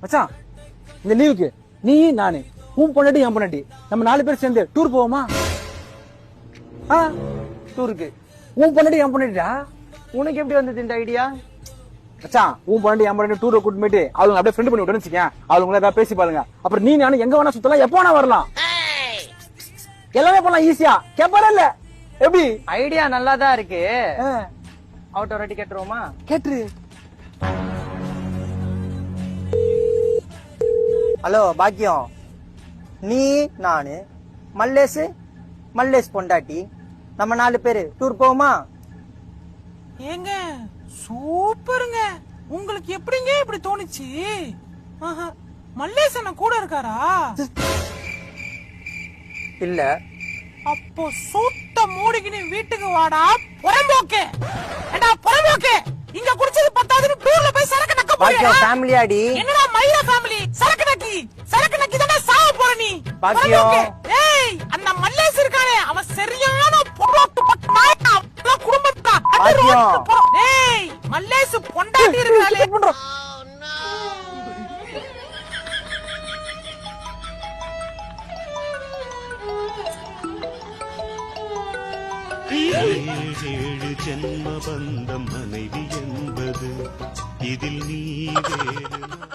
மச்சான் இந்த லீவுக்கு நீ நானு உன் பொண்டாட்டி என் பொண்டாட்டி நம்ம 4 பேர் சேர்ந்து டூர் போவோமா? டூருக்கு உன் பொண்டாட்டி என் பொண்டாட்டிடா. உனக்கு எப்படி வந்தது இந்த ஐடியா? மச்சான் உன் பொண்டாட்டி என் பொண்டாட்டி டூரை கூட்டு போயிட்டு அவங்க அப்படியே ஃப்ரெண்ட் பண்ணி விட்டுன்னு வச்சுக்கேன். அவங்க ஏதாவது பேசி பாருங்க. அப்புறம் நீ நானும் எங்க வேணா சுத்தலாம், எப்ப வேணா வரலாம். எல்லாமே பண்ணலாம் ஈஸியா. கேப்பாரா இல்ல எப்படி? ஐடியா நல்லாதான் இருக்கு. அவுட் ரெடி கேட்டுருவோமா? கேட்டுரு. ஹலோ பாக்கியம், நீ நானு மல்லேஷ் பொண்டாட்டி நம்ம 4 பேரு டூர் போவோமா? ஏங்க சூப்பருங்க. உங்களுக்கு எப்படிங்க இப்படி தோணுச்சு? மல்லேசன கூட இருக்காரா? இல்ல. அப்போ சூட்ட மூடிக்கினு வீட்டுக்கு வாடா புறம்போக்கு. ஏண்டா புறம்போக்கு, இங்க குடிச்சது பத்தாதுன்னு டூர்ல போய் சரக்கு நக்க போறியா? ஃபேமிலியாடி. என்னடா மயிரா ஃபேமிலி? சரக்கு நக்கி தான சாவ போற நீ. பாக்கியம். ஏய் அந்த மல்லேஸ் இருக்கானே அவன் சரியான புறம்போக்கு பக்கமாயா குடும்பத்தா. ஏய் மல்லேஸ் பொண்டாட்டி இருக்காளே. ஏழு ஜென்ம பந்தம் மனைவி என்பது இதில் நீ வேறு